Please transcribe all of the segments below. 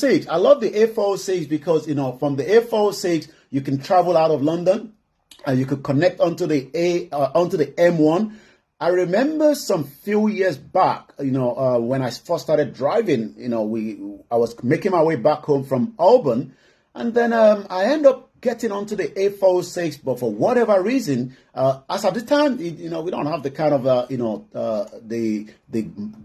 A406. I love the A406 because, from the A406, you can travel out of London and you could connect onto the M1. I remember some few years back, when I first started driving, I was making my way back home from Auburn, and then I ended up getting onto the A406, but for whatever reason, as at the time, we don't have the kind of, the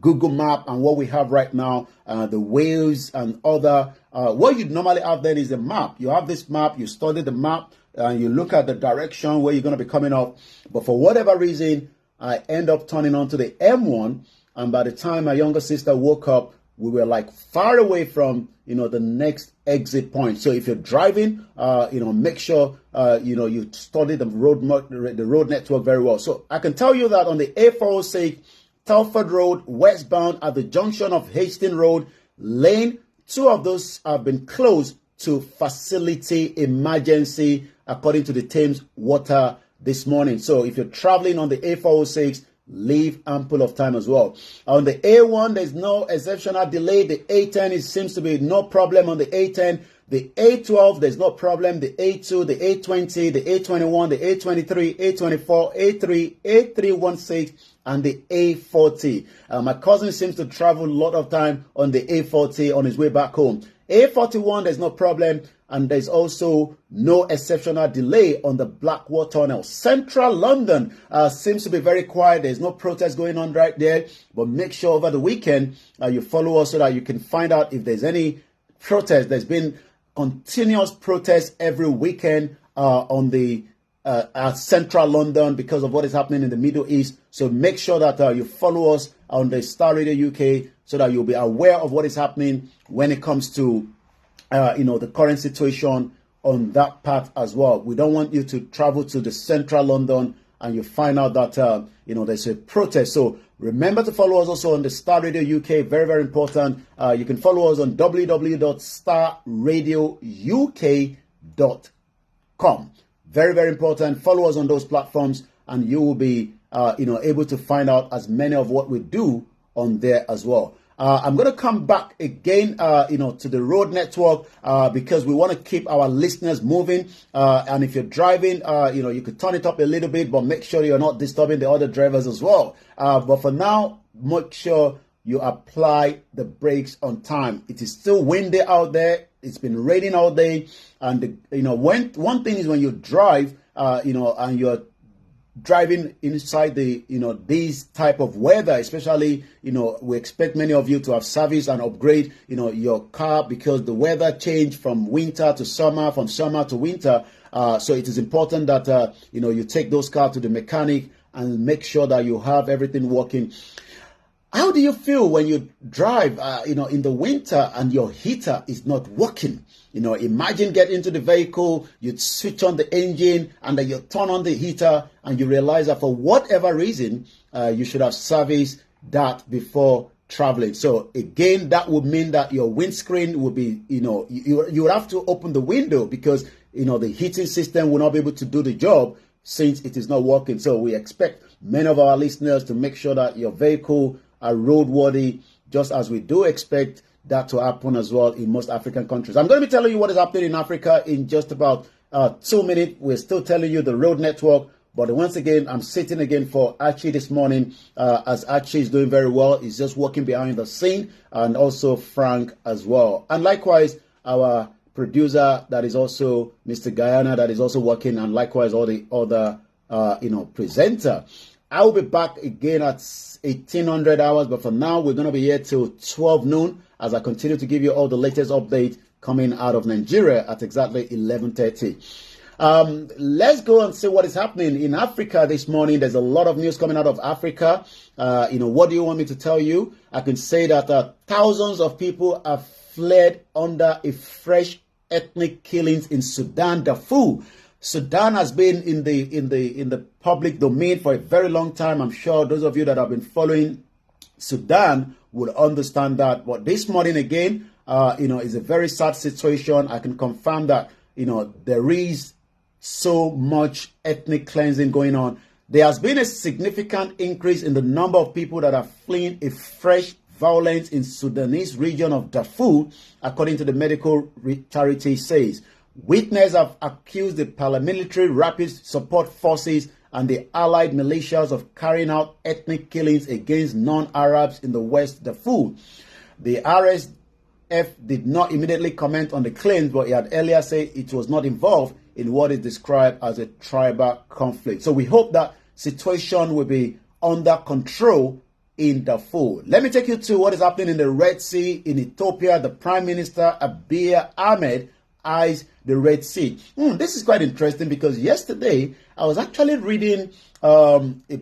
Google map and what we have right now, the Waves and other, what you'd normally have then is a map. You have this map, you study the map, and you look at the direction where you're going to be coming off. But for whatever reason, I end up turning onto the M1, and by the time my younger sister woke up, we were like far away from, the next exit point. So if you're driving, make sure, you study the road network very well. So I can tell you that on the A406, Telford Road, westbound at the junction of Hastings Road, lane 2 of those have been closed to facility emergency, according to the Thames Water this morning. So if you're traveling on the A406, leave ample of time as well. On the A1, there's no exceptional delay. The A10 seems to be no problem on the A10. The A12, there's no problem. The A2, the A20, the A21, the A23, A24, A3, A316, and the A40. My cousin seems to travel a lot of time on the A40 on his way back home. A41, there's no problem. And there's also no exceptional delay on the Blackwall Tunnel. Central London seems to be very quiet. There's no protest going on right there. But make sure over the weekend you follow us so that you can find out if there's any protest. There's been continuous protests every weekend on the Central London because of what is happening in the Middle East. So make sure that you follow us on the Star Radio UK so that you'll be aware of what is happening when it comes to the current situation on that part as well. We don't want you to travel to the Central London and you find out that, there's a protest. So remember to follow us also on the Star Radio UK. Very, very important. You can follow us on www.starradiouk.com. Very, very important. Follow us on those platforms and you will be, able to find out as many of what we do on there as well. I'm going to come back again, to the road network, because we want to keep our listeners moving. And if you're driving, you could turn it up a little bit, but make sure you're not disturbing the other drivers as well. But for now, make sure you apply the brakes on time. It is still windy out there. It's been raining all day. And, one thing is when you drive, and you're driving inside the, these type of weather, especially, we expect many of you to have service and upgrade, your car because the weather changed from winter to summer, from summer to winter. So it is important that, you take those cars to the mechanic and make sure that you have everything working. How do you feel when you drive, in the winter and your heater is not working? Imagine getting into the vehicle, you switch on the engine and then you turn on the heater and you realize that for whatever reason, you should have serviced that before traveling. So again, that would mean that your windscreen would be, you would have to open the window because, the heating system will not be able to do the job since it is not working. So we expect many of our listeners to make sure that your vehicle are roadworthy, just as we do expect that to happen as well in most African countries. I'm going to be telling you what is happening in Africa in just about 2 minutes. We're still telling you the road network, but once again, I'm sitting again for Archie this morning, as Archie is doing very well. He's just working behind the scene, and also Frank as well. And likewise, our producer, that is also Mr. Guyana, that is also working, and likewise all the other, presenter. I will be back again at 1800 hours, but for now, we're going to be here till 12 noon as I continue to give you all the latest updates coming out of Nigeria at exactly 11:30. Let's go and see what is happening in Africa this morning. There's a lot of news coming out of Africa. What do you want me to tell you? I can say that thousands of people have fled under a fresh ethnic killings in Sudan, Darfur. Sudan has been in the public domain for a very long time. I'm sure those of you that have been following Sudan would understand that. But this morning again, is a very sad situation. I can confirm that, there is so much ethnic cleansing going on. There has been a significant increase in the number of people that are fleeing a fresh violence in Sudanese region of Darfur, according to the medical charity says. Witnesses have accused the paramilitary rapid support forces and the allied militias of carrying out ethnic killings against non-Arabs in the West Darfur. The RSF did not immediately comment on the claims, but he had earlier said it was not involved in what is described as a tribal conflict. So we hope that situation will be under control in Darfur. Let me take you to what is happening in the Red Sea in Ethiopia. The Prime Minister Abiy Ahmed eyes the Red Sea. This is quite interesting because yesterday I was actually reading a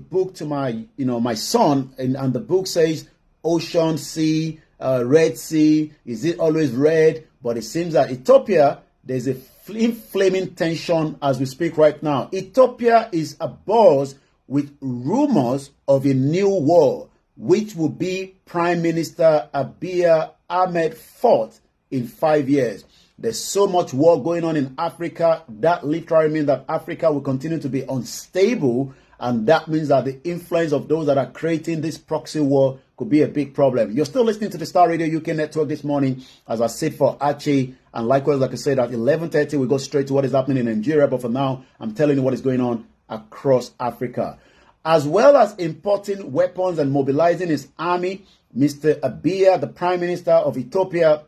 book to my son, and the book says Ocean Sea, Red Sea. Is it always red? But it seems that Ethiopia, there's a flaming tension as we speak right now. Ethiopia is abuzz with rumors of a new war, which will be Prime Minister Abiy Ahmed fourth in 5 years. There's so much war going on in Africa. That literally means that Africa will continue to be unstable, and that means that the influence of those that are creating this proxy war could be a big problem. You're still listening to the Star Radio UK network this morning as I sit for Archie, and likewise, like I said, at 11:30 we go straight to what is happening in Nigeria, but for now, I'm telling you what is going on across Africa. As well as importing weapons and mobilizing his army, Mr. Abiy, the Prime Minister of Ethiopia,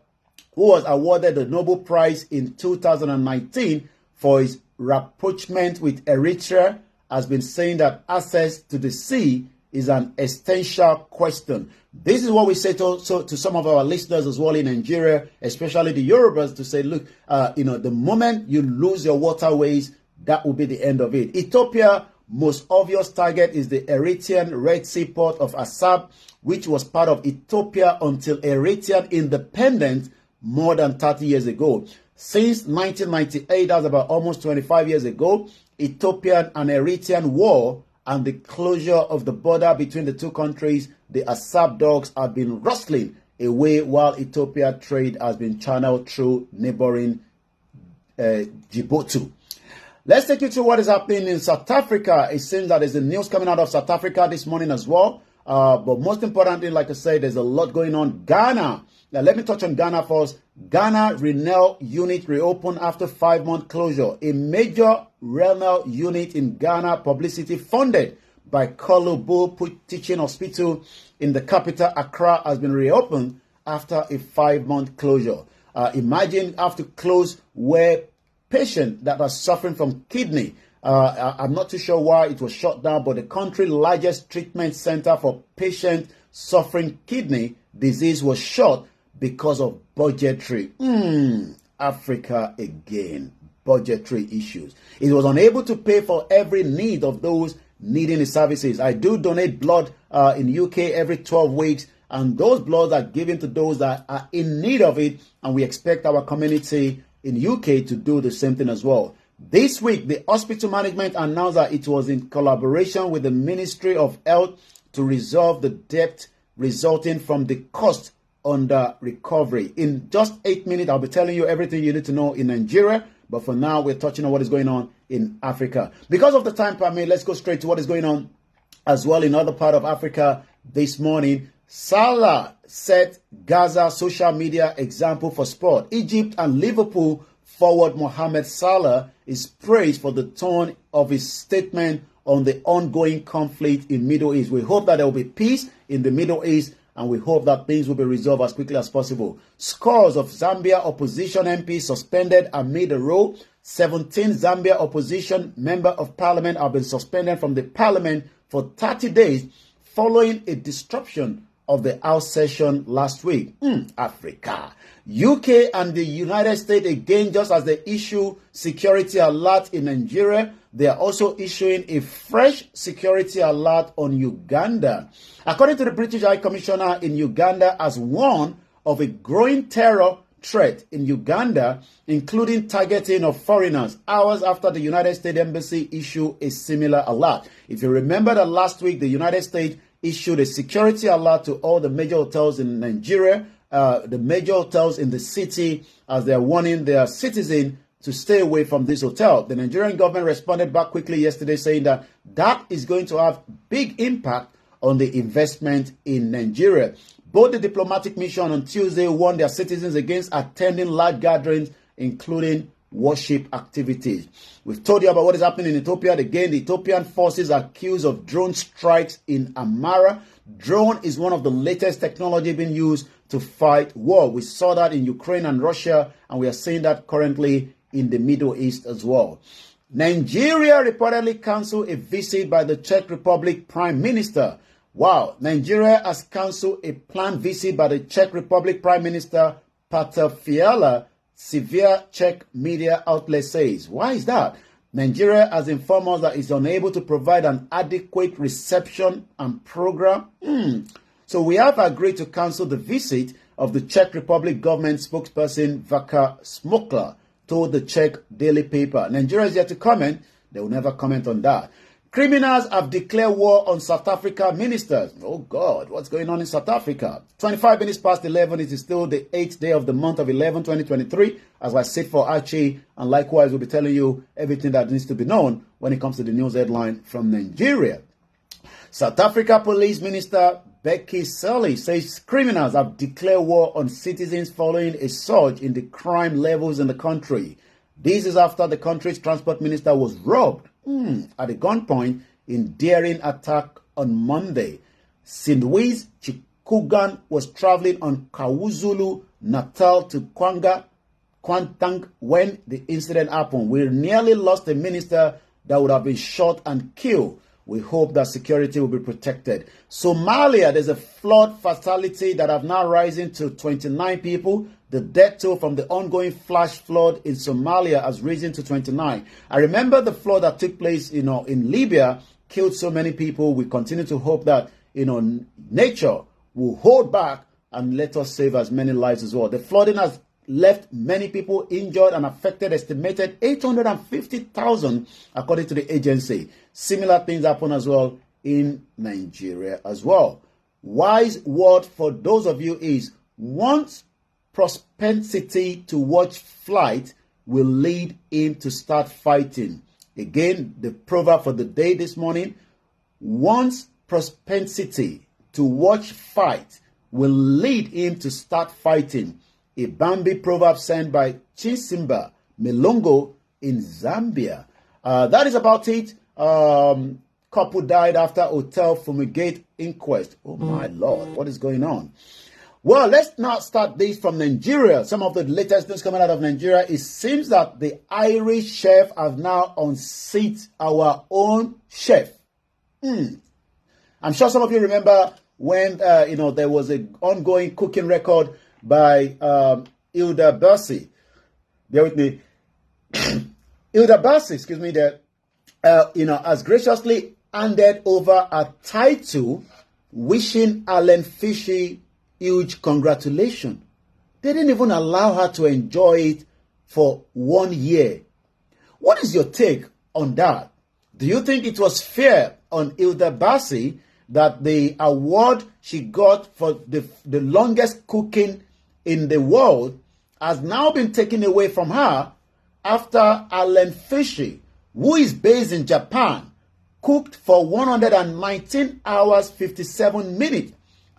who was awarded the Nobel Prize in 2019 for his rapprochement with Eritrea, has been saying that access to the sea is an essential question. This is what we say to some of our listeners as well in Nigeria, especially the Yorubas, to say, look, the moment you lose your waterways, that will be the end of it. Ethiopia, most obvious target is the Eritrean Red Sea port of Assab, which was part of Ethiopia until Eritrean independence more than 30 years ago. Since 1998, that's about almost 25 years ago, Ethiopian and Eritrean war and the closure of the border between the two countries, the Assab dogs have been rustling away while Ethiopia trade has been channeled through neighboring Djibouti. Let's take you through what is happening in South Africa. It seems that there's a news coming out of South Africa this morning as well. But most importantly, like I said, there's a lot going on. Ghana. Now, let me touch on Ghana first. Ghana renal unit reopened after 5-month closure. A major renal unit in Ghana, publicity funded by Kolobo Teaching Hospital in the capital, Accra, has been reopened after a 5-month closure. Imagine after close where patient that are suffering from kidney. I'm not too sure why it was shut down, but the country's largest treatment center for patients suffering kidney disease was shut because of budgetary. Africa again. Budgetary issues. It was unable to pay for every need of those needing the services. I do donate blood in UK every 12 weeks, and those bloods are given to those that are in need of it, and we expect our community in UK to do the same thing as well. This week, the hospital management announced that it was in collaboration with the Ministry of Health to resolve the debt resulting from the cost under recovery. In just 8 minutes, I'll be telling you everything you need to know in Nigeria, but for now, we're touching on what is going on in Africa. Because of the time permit, let's go straight to what is going on as well in other part of Africa this morning. Salah set Gaza social media example for sport. Egypt and Liverpool forward Mohamed Salah is praised for the tone of his statement on the ongoing conflict in Middle East. We hope that there will be peace in the Middle East, and we hope that things will be resolved as quickly as possible. Scores of Zambia opposition MPs suspended amid the row. 17 Zambia opposition member of parliament have been suspended from the parliament for 30 days following a disruption of the House session last week. Africa. UK and the United States, again, just as they issue security alert in Nigeria, they are also issuing a fresh security alert on Uganda. According to the British High Commissioner in Uganda, has warned of a growing terror threat in Uganda, including targeting of foreigners, hours after the United States Embassy issued a similar alert. If you remember that last week, the United States issued a security alert to all the major hotels in Nigeria, the major hotels in the city, as they are warning their citizens to stay away from this hotel. The Nigerian government responded back quickly yesterday, saying that that is going to have big impact on the investment in Nigeria. both the diplomatic mission on Tuesday warned their citizens against attending large gatherings, including worship activities. We've told you about what is happening in Ethiopia. Again, the Ethiopian forces are accused of drone strikes in Amara. Drone is one of the latest technology being used to fight war. We saw that in Ukraine and Russia, and we are seeing that currently in the Middle East as well. Nigeria reportedly canceled a visit by the Czech Republic Prime Minister. Wow, Nigeria has cancelled a planned visit by the Czech Republic Prime Minister Petr Fiala, severe Czech media outlet says. Why is that? Nigeria has informed us that it's unable to provide an adequate reception and program. So we have agreed to cancel the visit of the Czech Republic government spokesperson Vaka Smokla, told the Czech daily paper. Nigeria is yet to comment. They will never comment on that. Criminals have declared war on South Africa ministers. Oh God, what's going on in South Africa? 25 minutes past 11. It is still the 8th day of the month of 11, 2023. As I sit for Archie, and likewise we'll be telling you everything that needs to be known when it comes to the news headline from Nigeria. South Africa Police Minister Becky Sully says criminals have declared war on citizens following a surge in the crime levels in the country. This is after the country's transport minister was robbed at a gunpoint in daring attack on Monday. Sindwis Chikugan was traveling on KwaZulu Natal to Kwantang when the incident happened. We nearly lost a minister that would have been shot and killed. We hope that security will be protected. Somalia, there's a flood fatality that have now risen to 29 people. The death toll from the ongoing flash flood in Somalia has risen to 29. I remember the flood that took place, in Libya, killed so many people. We continue to hope that, nature will hold back and let us save as many lives as well. The flooding has left many people injured and affected, estimated 850,000 according to the agency. Similar things happen as well in Nigeria as well. Wise word for those of you is, once propensity to watch flight will lead him to start fighting. Again, the proverb for the day this morning, once propensity to watch fight will lead him to start fighting. A Bambi proverb sent by Chisimba Milongo in Zambia. That is about it. Couple died after hotel fumigate inquest. Oh my Lord, what is going on? Well, let's now start this from Nigeria. Some of the latest news coming out of Nigeria. It seems that the Irish chef has now unseated our own chef. I'm sure some of you remember when there was an ongoing cooking record by Hilda Baci. Bear with me. Hilda Baci, that has graciously handed over a title, wishing Alan Fishy huge congratulations. They didn't even allow her to enjoy it for 1 year. What is your take on that? Do you think it was fair on Hilda Baci that the award she got for the longest cooking in the world has now been taken away from her after Alan Fishy, who is based in Japan, cooked for 119 hours 57 minutes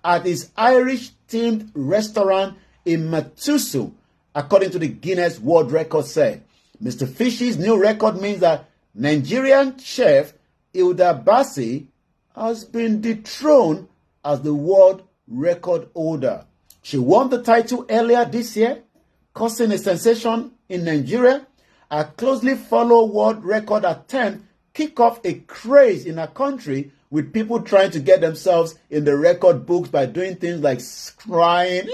at his Irish-themed restaurant in Matusu, according to the Guinness World Record said. Mr. Fishy's new record means that Nigerian chef Hilda Baci has been dethroned as the world record holder. She won the title earlier this year, causing a sensation in Nigeria. A closely followed world record attempt kicked off a craze in her country, with people trying to get themselves in the record books by doing things like crying.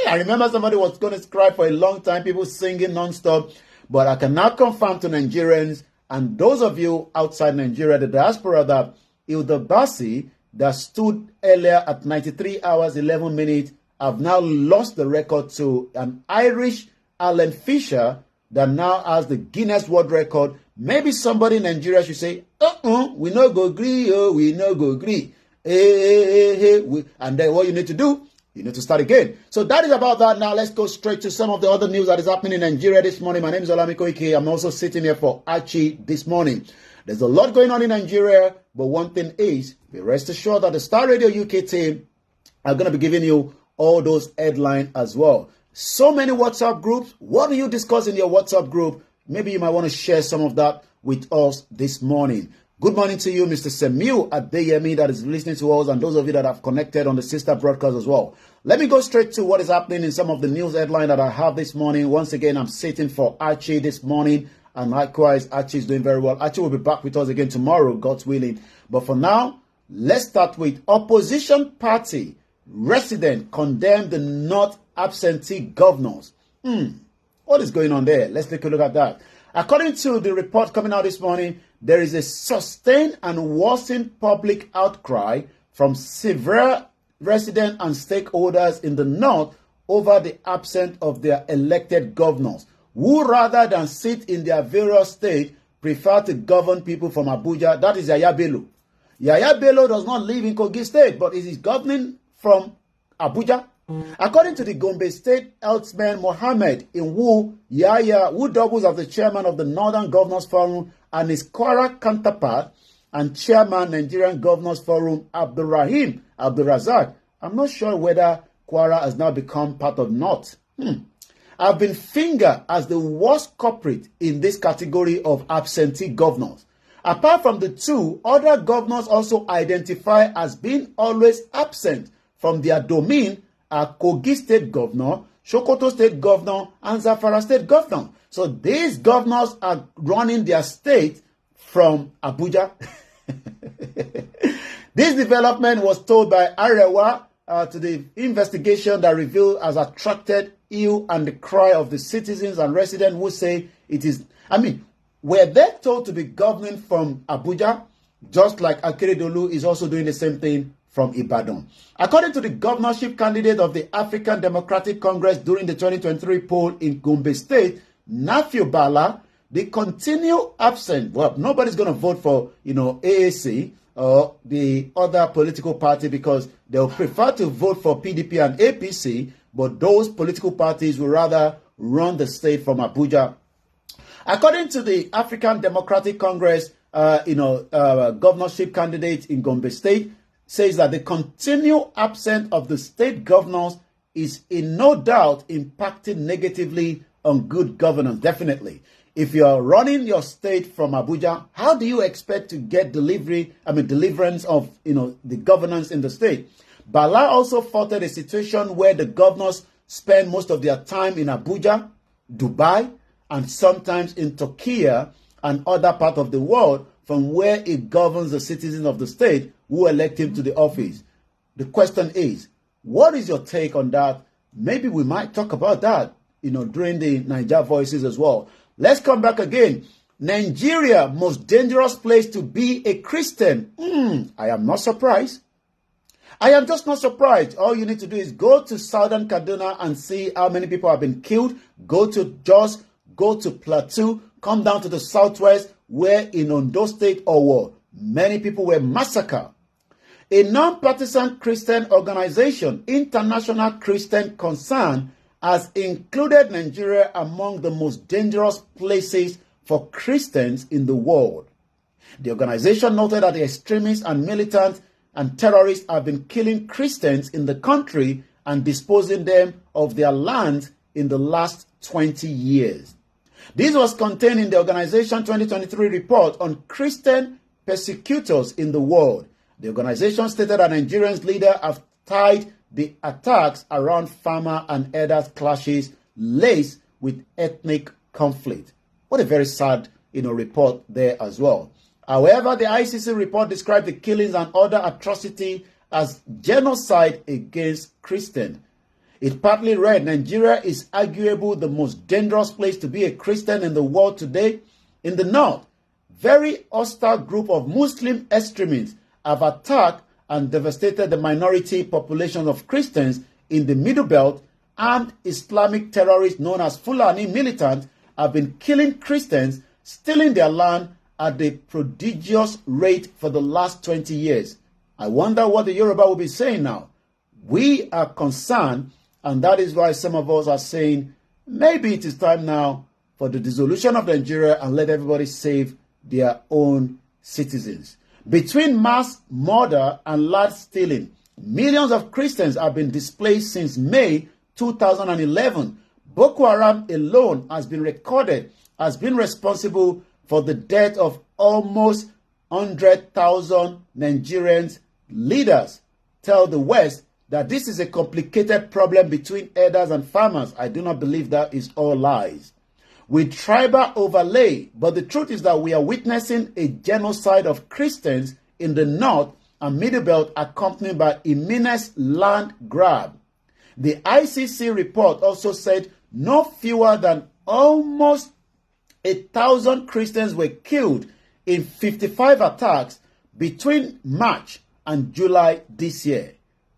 I remember somebody was going to cry for a long time, people singing non-stop. But I can now confirm to Nigerians and those of you outside Nigeria, the diaspora, that Hilda Baci, that stood earlier at 93 hours 11 minutes, have now lost the record to an Irish Alan Fisher that now has the Guinness World Record. Maybe somebody in Nigeria should say, we no go agree, we no go agree. And then what you need to do, you need to start again. So that is about that. Now let's go straight to some of the other news that is happening in Nigeria this morning. My name is Olami Koike. I'm also sitting here for Archie this morning. There's a lot going on in Nigeria, but one thing is, be rest assured that the Star Radio UK team are going to be giving you all those headlines as well. So many WhatsApp groups. What do you discuss in your WhatsApp group? Maybe you might want to share some of that with us this morning. Good morning to you, Mr. Semiu Adeyemi, that is listening to us, and those of you that have connected on the sister broadcast as well. Let me go straight to what is happening in some of the news headlines that I have this morning. Once again, I'm sitting for Archie this morning, and likewise, Archie is doing very well. Archie will be back with us again tomorrow, God's willing. But for now, let's start with opposition party resident condemn the not absentee governors. What is going on there? Let's take a look at that. According to the report coming out this morning, there is a sustained and worsened public outcry from several residents and stakeholders in the north over the absence of their elected governors, who rather than sit in their various states, prefer to govern people from Abuja. That is Yaya Bello. Yaya Bello does not live in Kogi State, but is governing from Abuja. According to the Gombe State Eltsman Mohammed Inwu Yaya, who doubles as the chairman of the Northern Governors Forum, and his Kwara counterpart and chairman Nigerian Governors Forum Abdurrahim Abdurrazak. I'm not sure whether Kwara has now become part of North. Have been fingered as the worst culprit in this category of absentee governors. Apart from the two, other governors also identify as being always absent from their domain are Kogi State Governor, Sokoto State Governor, and Zamfara State Governor. So these governors are running their state from Abuja. This development was told by Arewa to the investigation that revealed has attracted hue and the cry of the citizens and residents who say it is, were they told to be governing from Abuja, just like Akeredolu is also doing the same thing from Ibadan. According to the governorship candidate of the African Democratic Congress during the 2023 poll in Gombe State, Nafiu Bala, they continue absent. Well, nobody's going to vote for, AAC or the other political party because they'll prefer to vote for PDP and APC, but those political parties will rather run the state from Abuja. According to the African Democratic Congress, governorship candidate in Gombe State, says that the continued absence of the state governors is in no doubt impacting negatively on good governance. Definitely. If you're running your state from Abuja, how do you expect to get deliverance of, the governance in the state? Bala also faulted a situation where the governors spend most of their time in Abuja, Dubai, and sometimes in Turkey and other parts of the world from where it governs the citizens of the state who elect him to the office. The question is, what is your take on that? Maybe we might talk about that, during the Niger Voices as well. Let's come back again. Nigeria, most dangerous place to be a Christian. I am not surprised. I am just not surprised. All you need to do is go to Southern Kaduna and see how many people have been killed. Go to Jos, go to Plateau, come down to the southwest, where in Ondo State, Owo, many people were massacred. A non-partisan Christian organization, International Christian Concern, has included Nigeria among the most dangerous places for Christians in the world. The organization noted that the extremists and militants and terrorists have been killing Christians in the country and disposing them of their land in the last 20 years. This was contained in the organization 2023 report on Christian persecutors in the world. The organization stated that Nigerians leaders have tied the attacks around farmer and elders clashes laced with ethnic conflict. What a very sad, report there as well. However, the ICC report described the killings and other atrocity as genocide against Christians. It partly read, Nigeria is arguably the most dangerous place to be a Christian in the world today. In the north, very hostile group of Muslim extremists have attacked and devastated the minority population of Christians in the Middle Belt. Armed Islamic terrorists known as Fulani militants have been killing Christians, stealing their land at a prodigious rate for the last 20 years. I wonder what the Yoruba will be saying now. We are concerned, and that is why some of us are saying maybe it is time now for the dissolution of Nigeria and let everybody save their own citizens. Between mass murder and land stealing, Millions of Christians have been displaced since May 2011. Boko Haram alone has been recorded as being responsible for the death of almost 100,000 Nigerians. Leaders tell the West that this is a complicated problem between herders and farmers. I do not believe that is all lies. With tribal overlay, but the truth is that we are witnessing a genocide of Christians in the north and middle belt accompanied by immense land grab. The ICC report also said no fewer than almost 1,000 Christians were killed in 55 attacks between March and July this year.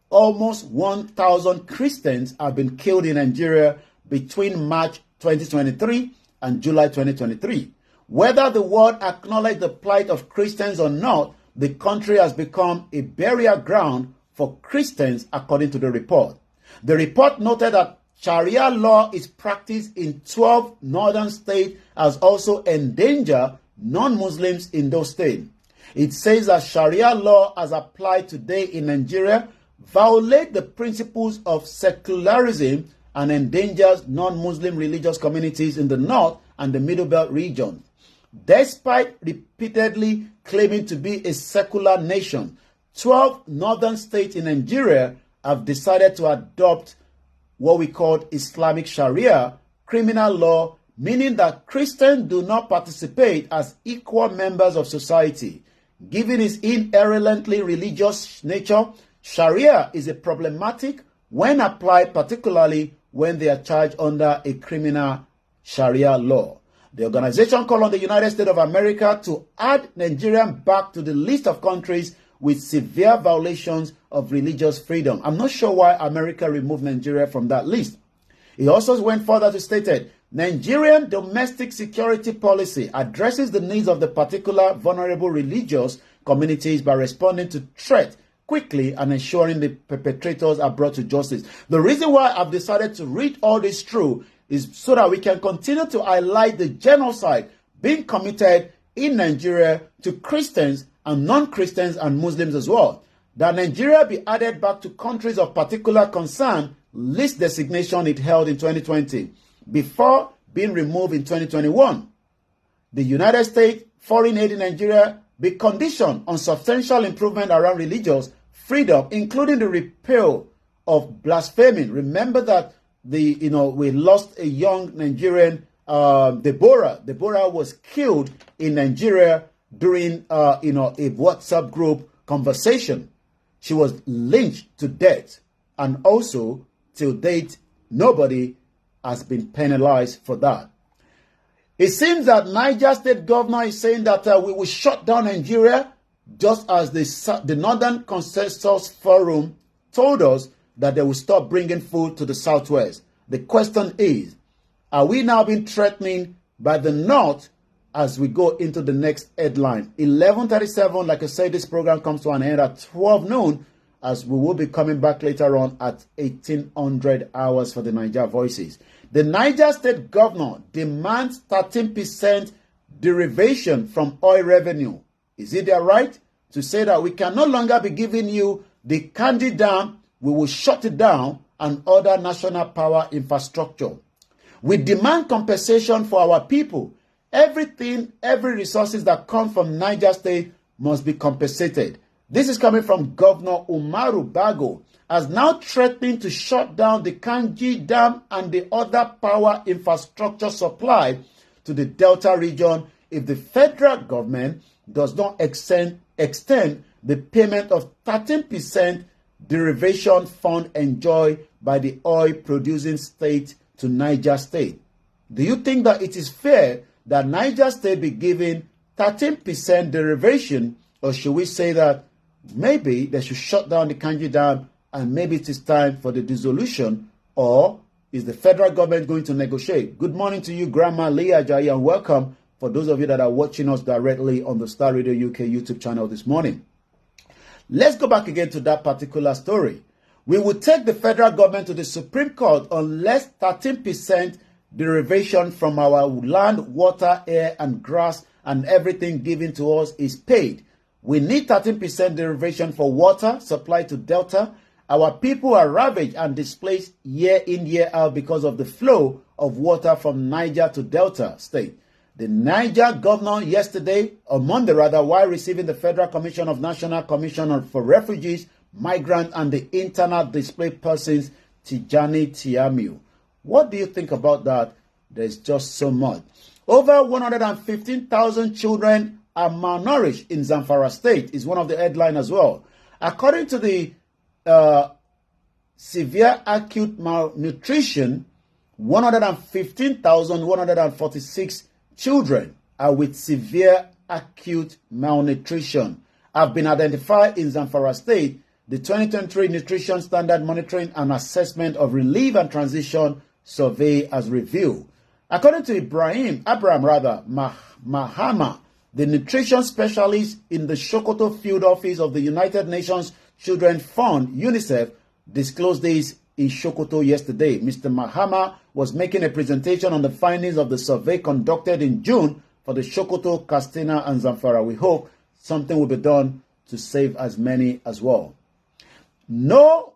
Almost 1,000 Christians have been killed in Nigeria between March 2023 and July 2023. Whether the world acknowledges the plight of Christians or not, the country has become a burial ground for Christians, according to the report. The report noted that Sharia law is practiced in 12 northern states, as also endanger non-Muslims in those states. It says that Sharia law as applied today in Nigeria violate the principles of secularism and endangers non-Muslim religious communities in the North and the Middle Belt region. Despite repeatedly claiming to be a secular nation, 12 northern states in Nigeria have decided to adopt what we call Islamic Sharia criminal law, meaning that Christians do not participate as equal members of society. Given its inherently religious nature, Sharia is a problematic when applied, particularly when they are charged under a criminal Sharia law. The organization called on the United States of America to add Nigeria back to the list of countries with severe violations of religious freedom. I'm not sure why America removed Nigeria from that list. He also went further to state, Nigerian domestic security policy addresses the needs of the particular vulnerable religious communities by responding to threats quickly and ensuring the perpetrators are brought to justice. The reason why I've decided to read all this through is so that we can continue to highlight the genocide being committed in Nigeria to Christians and non-Christians and Muslims as well. That Nigeria be added back to countries of particular concern list designation it held in 2020 before being removed in 2021. The United States foreign aid in Nigeria be conditioned on substantial improvement around religious freedom, including the repeal of blasphemy. Remember that we lost a young Nigerian, Deborah. Deborah was killed in Nigeria during a WhatsApp group conversation. She was lynched to death, and also till date nobody has been penalized for that. It seems that Niger State governor is saying that we will shut down Nigeria, just as the Northern Consensus Forum told us that they will stop bringing food to the Southwest. The question is, are we now being threatened by the North as we go into the next headline? 11:37, like I said, this program comes to an end at 12 noon, as we will be coming back later on at 1800 hours for the Niger Voices. The Niger State governor demands 13% derivation from oil revenue. Is it their right to say that we can no longer be giving you the Candy Dam, we will shut it down, and other national power infrastructure? We demand compensation for our people. Every resources that come from Niger State must be compensated. This is coming from Governor Umaru Bago, as now threatening to shut down the Kanji Dam and the other power infrastructure supply to the Delta region if the federal government does not extend the payment of 13% derivation fund enjoyed by the oil-producing state to Niger State. Do you think that it is fair that Niger State be given 13% derivation, or should we say that maybe they should shut down the Kanji Dam and maybe it is time for the dissolution, or is the federal government going to negotiate? Good morning to you, Grandma Leah Ajayi, and welcome for those of you that are watching us directly on the Star Radio UK YouTube channel this morning. Let's go back again to that particular story. We will take the federal government to the Supreme Court unless 13% derivation from our land, water, air, and grass and everything given to us is paid. We need 13% derivation for water supply to Delta. Our people are ravaged and displaced year in, year out because of the flow of water from Niger to Delta State. The Niger governor yesterday, or Monday rather, while receiving the Federal Commission of National Commission for Refugees, Migrants and the Internal Displaced Persons, Tijani Tiamiu. What do you think about that? There's just so much. Over 115,000 children are malnourished in Zamfara State is one of the headlines as well. According to the severe acute malnutrition, 115,146 children are with severe acute malnutrition have been identified in Zamfara State. The 2023 Nutrition Standard Monitoring and Assessment of Relief and Transition Survey has revealed. According to Abraham Mahama, the nutrition specialist in the Sokoto Field Office of the United Nations Children's Fund, UNICEF, disclosed this in Sokoto yesterday. Mr. Mahama was making a presentation on the findings of the survey conducted in June for the Sokoto, Katsina, and Zamfara. We hope something will be done to save as many as well. No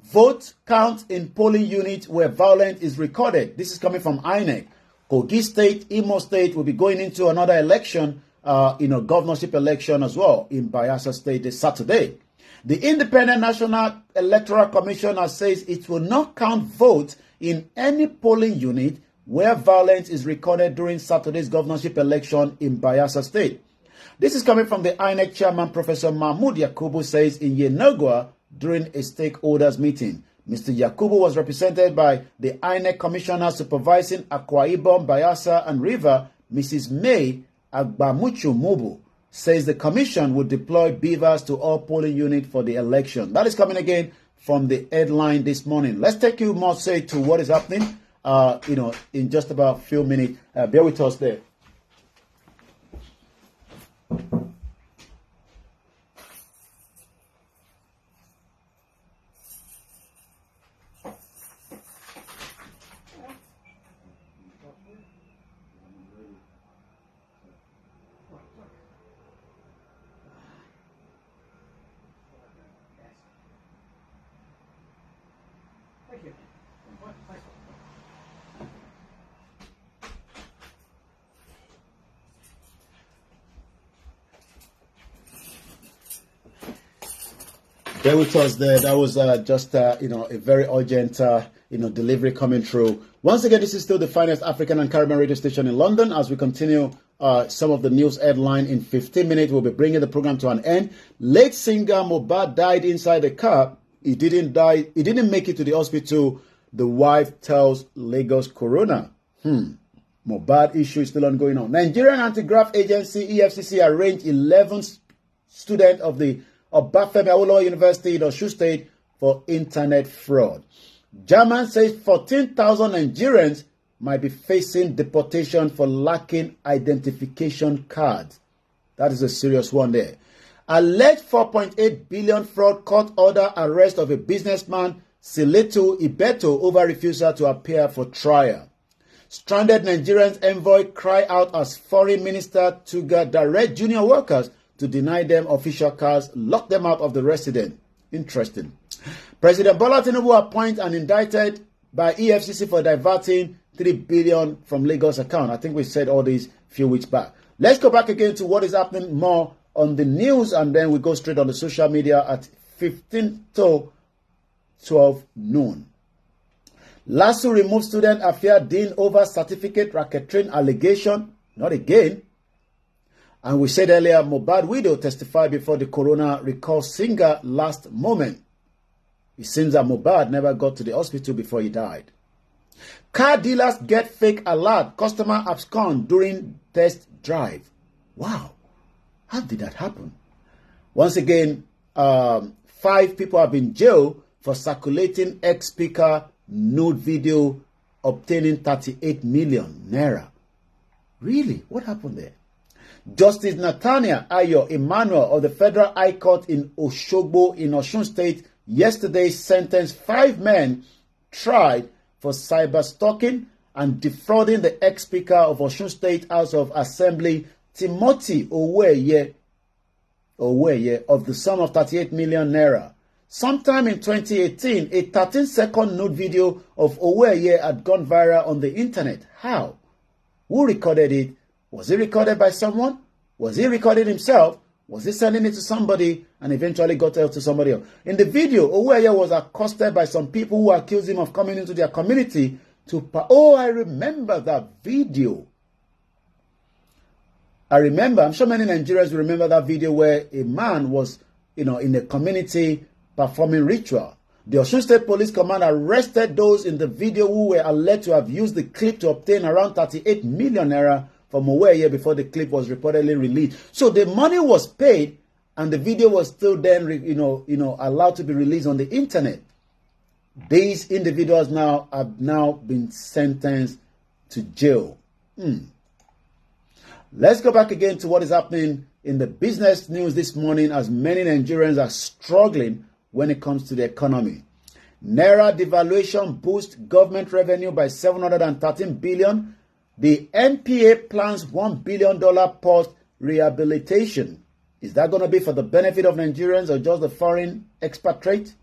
vote count in polling units where violence is recorded. This is coming from INEC. Kogi State, Imo State will be going into another election, governorship election as well in Bayelsa State this Saturday. The Independent National Electoral Commission says it will not count votes in any polling unit where violence is recorded during Saturday's governorship election in Bayelsa State. This is coming from the INEC chairman, Professor Mahmoud Yakubu, says in Yenagua during a stakeholders meeting. Mr. Yakubu was represented by the INEC commissioner supervising Akwa Ibom, Bayelsa, and River, Mrs. May Agbamuchu Mubu, says the commission would deploy beavers to all polling units for the election. That is coming again from the headline this morning. Let's take you more say to what is happening, in just about a few minutes. Bear with us there. Bear with us there. That was just a very urgent delivery coming through. Once again, this is still the finest African and Caribbean radio station in London. As we continue some of the news headline in 15 minutes, we'll be bringing the program to an end. Late singer Mohbad died inside the car. He didn't die. He didn't make it to the hospital. The wife tells Lagos Corona. Mohbad issue is still ongoing on. Nigerian Anti-Graft Agency EFCC arraigned 11 students of the Obafemi Awolowo University in Osun State for internet fraud. German says 14,000 Nigerians might be facing deportation for lacking identification cards. That is a serious one there. Alleged 4.8 billion fraud court order arrest of a businessman, Siletu Ibeto, over refusal to appear for trial. Stranded Nigerians envoy cry out as foreign minister Tuga direct junior workers to deny them official cars, lock them out of the residence. Interesting. President Bola Tinubu appointed and indicted by EFCC for diverting 3 billion from Lagos account. I think we said all these few weeks back. Let's go back again to what is happening more on the news, and then we go straight on the social media at 15 to 12 noon. LASU removed student affair dean over certificate racketeering allegation. Not again. And we said earlier, Mohbad widow testified before the Corona recall singer last moment. It seems that Mohbad never got to the hospital before he died. Car dealers get fake alert. Customer abscond during test drive. Wow. How did that happen? Once again, 5 people have been jailed for circulating ex-speaker nude video obtaining 38 million naira. Really? What happened there? Justice Nathaniel Ayo Emmanuel of the Federal High Court in Oshogbo in Osun State yesterday sentenced 5 men tried for cyber-stalking and defrauding the ex-speaker of Osun State House of Assembly, Timothy Oweye, Oweye of the sum of 38 million naira. Sometime in 2018, a 13-second nude video of Oweye had gone viral on the internet. How? Who recorded it? Was it recorded by someone? Was he recording himself? Was he sending it to somebody and eventually got out to somebody else? In the video, Oweye was accosted by some people who accused him of coming into their community to... Oh, I remember that video. I'm sure many Nigerians will remember that video where a man was, in a community performing ritual. The Osun State Police Command arrested those in the video who were alleged to have used the clip to obtain around 38 million naira from Oweye before the clip was reportedly released. So the money was paid and the video was still then, allowed to be released on the internet. These individuals have now been sentenced to jail. Let's go back again to what is happening in the business news this morning, as many Nigerians are struggling when it comes to the economy. Naira devaluation boosts government revenue by 713 billion. The NPA plans $1 billion post rehabilitation. Is that going to be for the benefit of Nigerians or just the foreign expatriate?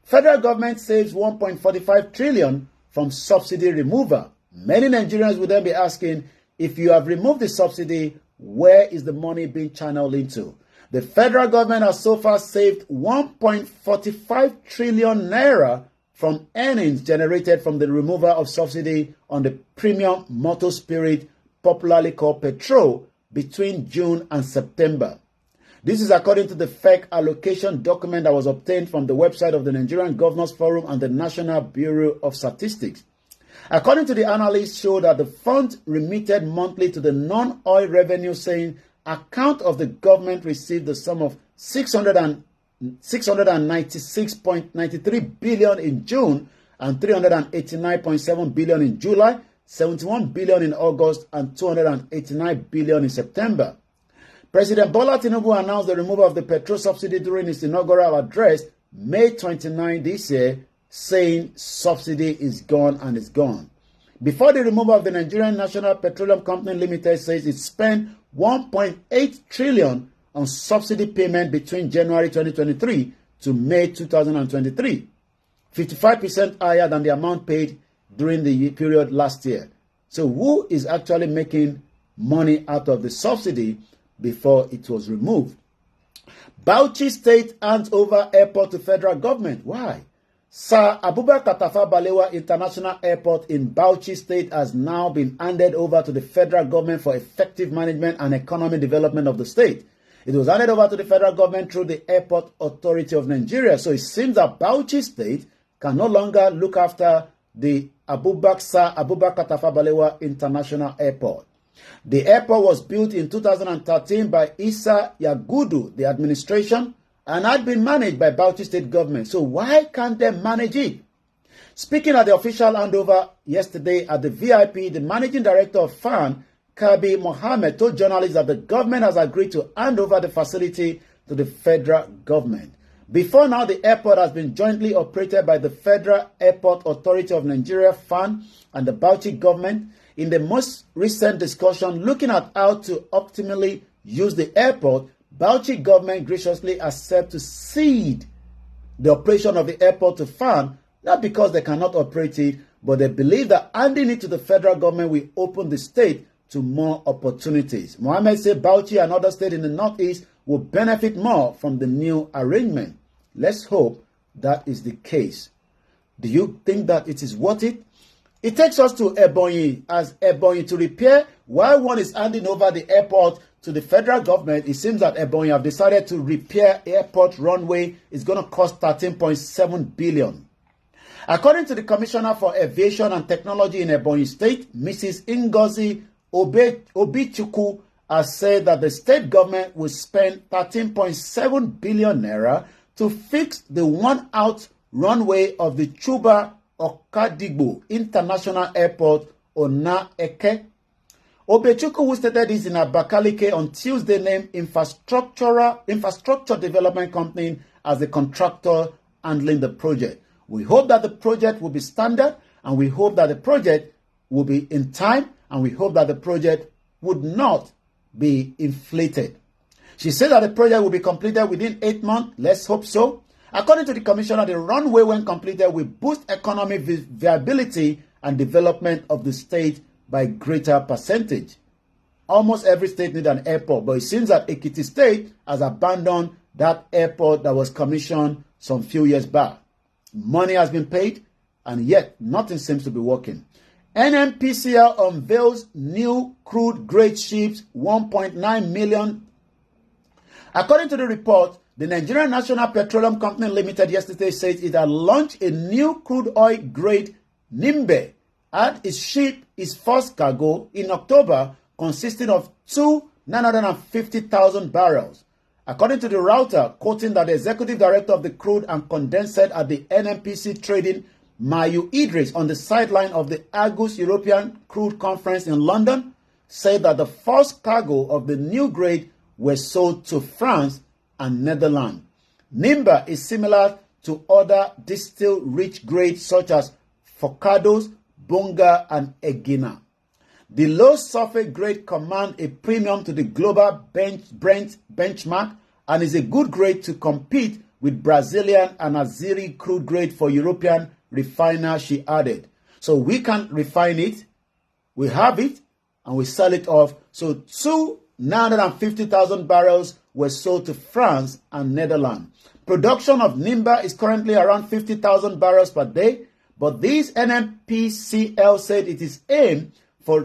Federal government saves 1.45 trillion from subsidy removal. Many Nigerians will then be asking, if you have removed the subsidy, where is the money being channeled into? The federal government has so far saved 1.45 trillion naira from earnings generated from the removal of subsidy on the premium motor spirit, popularly called petrol, between June and September. This is according to the fake allocation document that was obtained from the website of the Nigerian Governors Forum and the National Bureau of Statistics. According to the analysts, show that the fund remitted monthly to the non-oil revenue, saying account of the government received the sum of 696.93 billion in June and 389.7 billion in July, 71 billion in August, and 289 billion in September. President Bola Tinubu announced the removal of the petrol subsidy during his inaugural address, May 29 this year, saying subsidy is gone and is gone. Before the removal of the Nigerian National Petroleum Company Limited says it spent 1.8 trillion on subsidy payment between January 2023 to May 2023, 55% higher than the amount paid during the period last year. So who is actually making money out of the subsidy before it was removed? Bauchi State hands over airport to federal government. Why? Sir Abubakar Tafawa Balewa International Airport in Bauchi State has now been handed over to the federal government for effective management and economic development of the state. It was handed over to the federal government through the Airport Authority of Nigeria. So it seems that Bauchi State can no longer look after the Sir Abubakar Tafawa Balewa International Airport. The airport was built in 2013 by Isa Yagudu, the administration, and had been managed by Bauchi State government. So why can't they manage it? Speaking at the official handover yesterday at the VIP, the managing director of FAN, Kabi Mohammed, told journalists that the government has agreed to hand over the facility to the federal government. Before now, the airport has been jointly operated by the Federal Airport Authority of Nigeria, FAN, and the Bauchi government. In the most recent discussion looking at how to optimally use the airport, Bauchi government graciously accept to cede the operation of the airport to FAN, not because they cannot operate it, but they believe that handing it to the federal government will open the state to more opportunities. Mohammed said Bauchi and other states in the northeast will benefit more from the new arrangement. Let's hope that is the case. Do you think that it is worth it? It takes us to Ebonyi, as Ebonyi to repair. While one is handing over the airport to the federal government, it seems that Ebonyi have decided to repair airport runway. It's going to cost 13.7 billion. According to the Commissioner for Aviation and Technology in Ebonyi State, Mrs. Ngozi Obichukwu has said that the state government will spend 13.7 billion naira to fix the worn-out runway of the Chuba Okadigbo International Airport, Ona Eke. Obechukwu, who stated this in Abakaliki on Tuesday, named Infrastructure Development Company as the contractor handling the project. We hope that the project will be standard, and we hope that the project will be in time, and we hope that the project would not be inflated. She said that the project will be completed within 8 months. Let's hope so. According to the commissioner, the runway, when completed, will boost economic viability and development of the state by greater percentage. Almost every state needs an airport, but it seems that Ekiti State has abandoned that airport that was commissioned some few years back. Money has been paid, and yet nothing seems to be working. NNPCL unveils new crude grade ships, 1.9 million. According to the report, the Nigerian National Petroleum Company Limited yesterday said it had launched a new crude oil grade Nimbe and it shipped its first cargo in October, consisting of 950,000 barrels. According to the router, quoting that the executive director of the crude and condensate at the NNPC Trading, Mayu Idris, on the sideline of the Argus European Crude Conference in London, said that the first cargo of the new grade were sold to France and Netherlands. Nimba is similar to other distill-rich grades such as Focados, Bunga, and Egina. The low sulfur grade command a premium to the global Brent benchmark and is a good grade to compete with Brazilian and Azeri crude grade for European refiner, she added. So we can refine it, we have it, and we sell it off. So 950,000 barrels were sold to France and Netherlands. Production of Nimba is currently around 50,000 barrels per day, but this NNPCL said it is aimed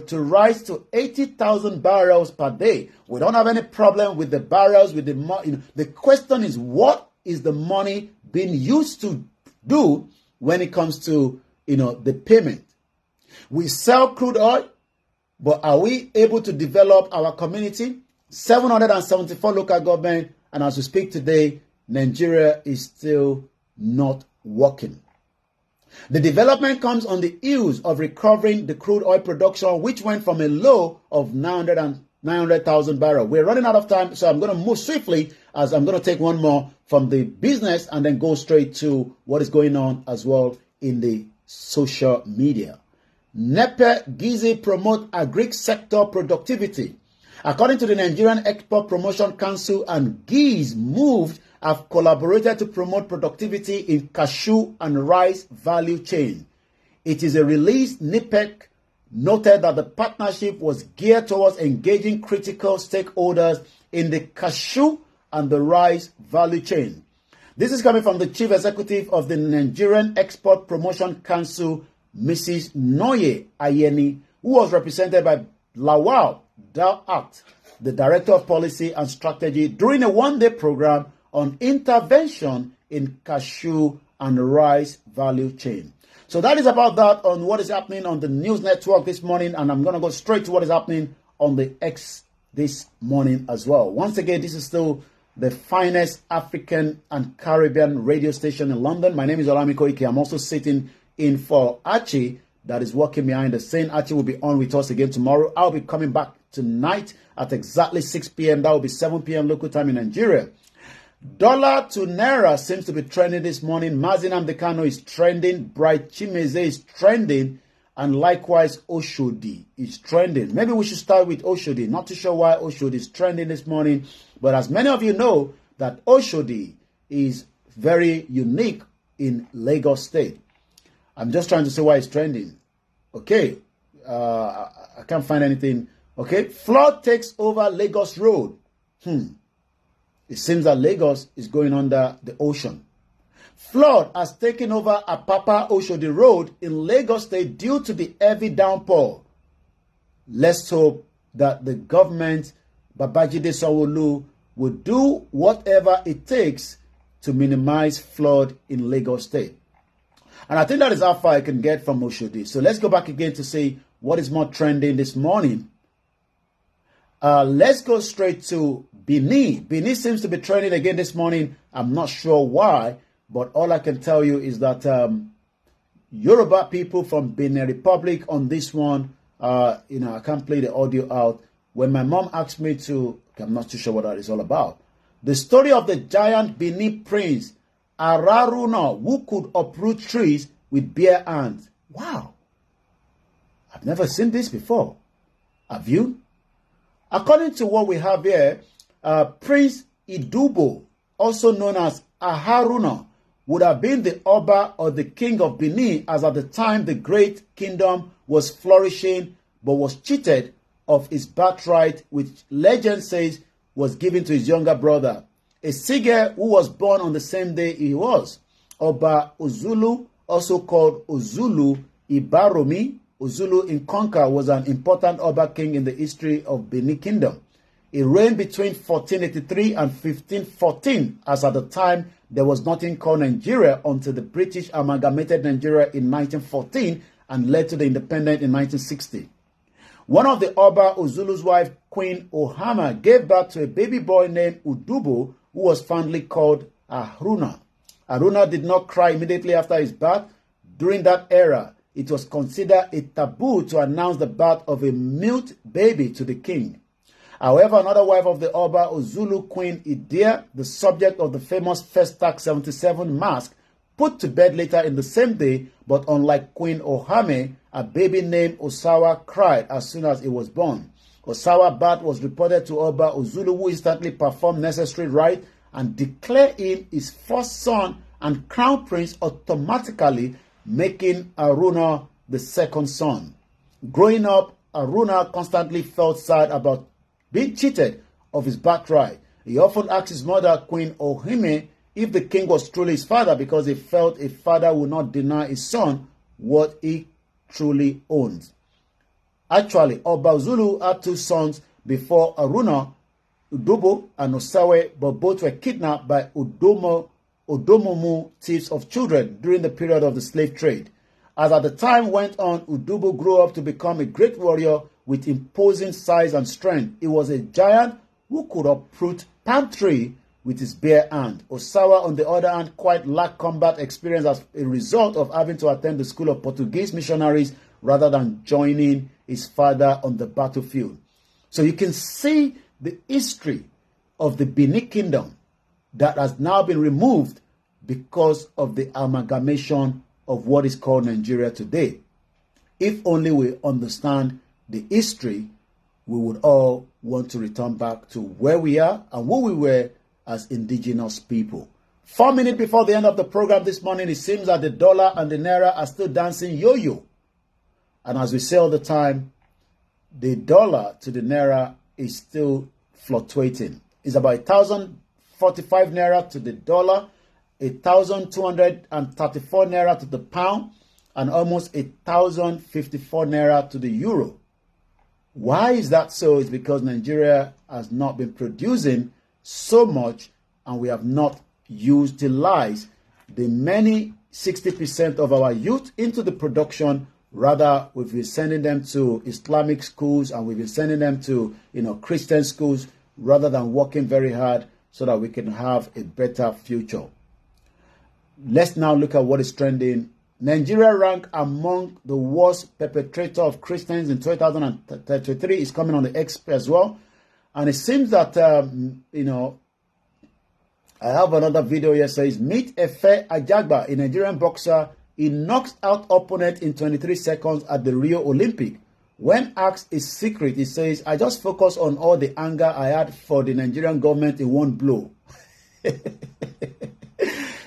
to rise to 80,000 barrels per day. We don't have any problem with the barrels, with the money. The question is, what is the money being used to do when it comes to, the payment? We sell crude oil, but are we able to develop our community? 774 local government, and as we speak today, Nigeria is still not working. The development comes on the heels of recovering the crude oil production, which went from a low of 900,000 barrels. We're running out of time, so I'm going to move swiftly as I'm going to take one more from the business and then go straight to what is going on as well in the social media. NEPE Gizi promote agri sector productivity. According to the Nigerian Export Promotion Council and GIZ moved have collaborated to promote productivity in cashew and rice value chain. It is a release. NIPEC noted that the partnership was geared towards engaging critical stakeholders in the cashew and the rice value chain. This is coming from the Chief Executive of the Nigerian Export Promotion Council, Mrs. Noye Ayeni, who was represented by Lawal Da'at, the Director of Policy and Strategy, during a one-day program on intervention in cashew and rice value chain. So that is about that on what is happening on the news network this morning, and I'm going to go straight to what is happening on the X this morning as well. Once again, this is still the finest African and Caribbean radio station in London. My name is Olami Koiki. I'm also sitting in for Archie, that is working behind the scene. Archie will be on with us again tomorrow. I'll be coming back tonight at exactly 6 p.m. That will be 7 p.m. local time in Nigeria. Dollar to Naira seems to be trending this morning. Mazinam Dekano is trending. Bright Chimeze is trending. And likewise, Oshodi is trending. Maybe we should start with Oshodi. Not too sure why Oshodi is trending this morning. But as many of you know, that Oshodi is very unique in Lagos State. I'm just trying to say why it's trending. Okay. I can't find anything. Okay. Flood takes over Lagos Road. It seems that Lagos is going under the ocean. Flood has taken over Apapa Oshodi Road in Lagos State due to the heavy downpour. Let's hope that the government, Babajide Sanwo-Olu, will do whatever it takes to minimize flood in Lagos State. And I think that is how far I can get from Oshodi. So let's go back again to see what is more trending this morning. Let's go straight to Benin. Benin seems to be trending again this morning. I'm not sure why, but all I can tell you is that Yoruba people from Benin Republic on this one, I can't play the audio out. When my mom asked me to, I'm not too sure what that is all about. The story of the giant Benin prince, Araruna, who could uproot trees with bare hands. Wow. I've never seen this before. Have you? According to what we have here, Prince Idubo, also known as Aharuna, would have been the Oba or the king of Benin, as at the time the great kingdom was flourishing, but was cheated of his birthright, which legend says was given to his younger brother, a Sige who was born on the same day he was. Oba Ozulu, also called Ozulu Ibaromi, Ozulu Nkonka, was an important Oba king in the history of Benin Kingdom. He reigned between 1483 and 1514, as at the time there was nothing called Nigeria until the British amalgamated Nigeria in 1914 and led to the independence in 1960. One of the Oba Ozulu's wife, Queen Ohama, gave birth to a baby boy named Udubo, who was fondly called Haruna. Haruna did not cry immediately after his birth. During that era, it was considered a taboo to announce the birth of a mute baby to the king. However, another wife of the Oba Ozulu, Queen Idia, the subject of the famous Festac 77 mask, put to bed later in the same day, but unlike Queen Ohame, a baby named Osawa cried as soon as it was born. Osawa's birth was reported to Oba Ozulu, who instantly performed necessary rite and declared him his first son and crown prince, automatically making Haruna the second son. Growing up, Haruna constantly felt sad about being cheated of his birthright. He often asked his mother, Queen Ohime, if the king was truly his father, because he felt a father would not deny his son what he truly owned. Actually, Oba Zulu had two sons before Haruna, Udobo and Osawe, but both were kidnapped by Odomomu thieves of children during the period of the slave trade. As at the time went on, Udobo grew up to become a great warrior with imposing size and strength. He was a giant who could uproot palm tree with his bare hand. Osawa, on the other hand, quite lacked combat experience as a result of having to attend the school of Portuguese missionaries rather than joining his father on the battlefield. So you can see the history of the Benin Kingdom that has now been removed because of the amalgamation of what is called Nigeria today. If only we understand the history, we would all want to return back to where we are and who we were as indigenous people. 4 minutes before the end of the program this morning, it seems that the dollar and the naira are still dancing yo-yo. And as we say all the time, the dollar to the naira is still fluctuating. It's about 1,045 naira to the dollar, 1,234 naira to the pound, and almost 1,054 naira to the euro. Why is that so? It's because Nigeria has not been producing so much, and we have not utilized the many 60% of our youth into the production. Rather, we've been sending them to Islamic schools and we've been sending them to, Christian schools, rather than working very hard so that we can have a better future. Let's now look at what is trending. Nigeria ranked among the worst perpetrator of Christians in 2033 is coming on the X as well. And it seems that, I have another video here says, meet Efe Ajagba, a Nigerian boxer. He knocks out opponent in 23 seconds at the Rio Olympic. When asked his secret, he says, I just focus on all the anger I had for the Nigerian government in one blow.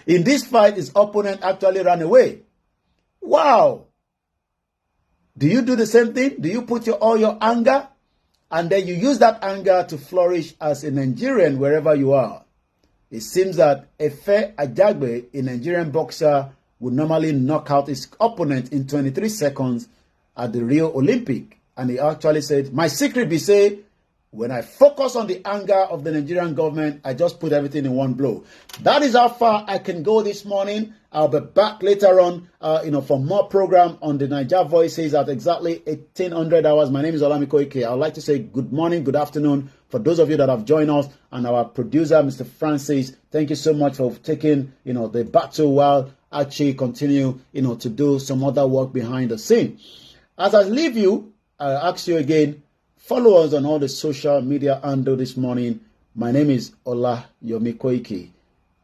In this fight, his opponent actually ran away. Wow! Do you do the same thing? Do you put all your anger? And then you use that anger to flourish as a Nigerian wherever you are. It seems that Efe Ajagbe, a Nigerian boxer, would normally knock out his opponent in 23 seconds at the Rio Olympic. And he actually said, my secret be say, when I focus on the anger of the Nigerian government, I just put everything in one blow. That is how far I can go this morning. I'll be back later on, for more program on the Niger Voices at exactly 1800 hours. My name is Olami Koike. I'd like to say good morning, good afternoon for those of you that have joined us, and our producer, Mr. Francis. Thank you so much for taking, the battle while Archie continue, to do some other work behind the scene. As I leave you, I ask you again, follow us on all the social media handle this morning. My name is Ola Yomi Koike,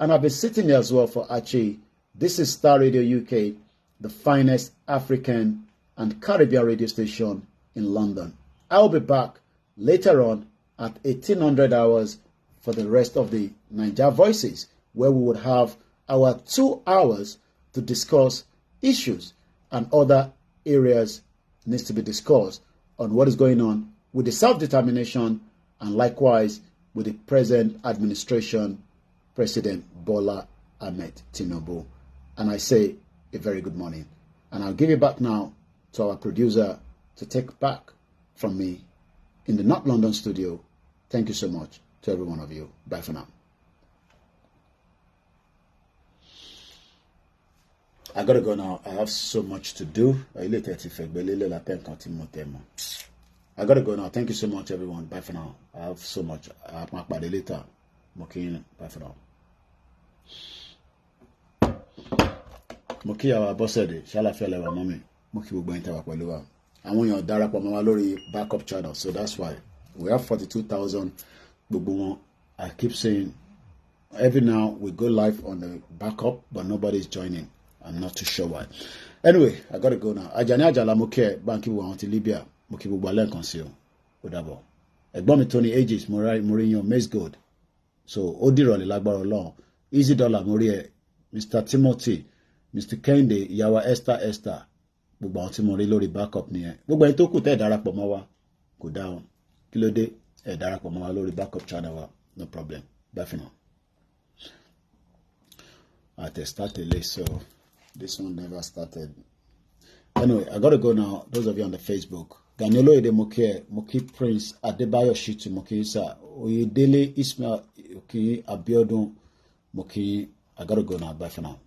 and I've been sitting here as well for Archie. This is Star Radio UK, the finest African and Caribbean radio station in London. I'll be back later on at 1800 hours for the rest of the Niger Voices, where we would have our 2 hours to discuss issues and other areas needs to be discussed on what is going on with the self-determination and likewise with the present administration, President Bola Ahmed Tinubu. And I say a very good morning. And I'll give it back now to our producer to take back from me in the North London studio. Thank you so much to every one of you. Bye for now. I gotta go now. I have so much to do. I gotta go now. Thank you so much, everyone. Bye for now. I have so much. I have my body later. Bye for now. Moki our boss said, shall I feel our mommy? Moki will go into our Paluwa. I want your direct Lori backup channel. So that's why we have 42,000. I keep saying every now we go live on the backup, but nobody's joining. I'm not too sure why. Anyway, I gotta go now. Ajani Ajala Moke, Banki Wanti Libya, Moki Bubalen Conceal. Udabo. Egbomi Tony Ages, Mourinho, Maze Gold. So Odiroli Lagbaro Law, Easy Dollar Morie, Mr. Timothy, Mr. Kende, Yawa Esther. Gbogbo àwọn tí mo rí lórí backup nìyẹn. Gbogbo ẹni tó kù tẹ́ darapọ̀ mọ́ wa kò dáhùn. Kí ló dé? Ẹ darapọ̀ mọ́ wa lórí backup channel wa. No problem. Bye for now. I started late, so this one never started. Anyway, I gotta go now. Those of you on the Facebook. Ganilo Ede Moki Prince, Adebayo Shitu Moki Isa, Oyedele Ismail Moki Abiodun Moki. I gotta go now. Bye for now.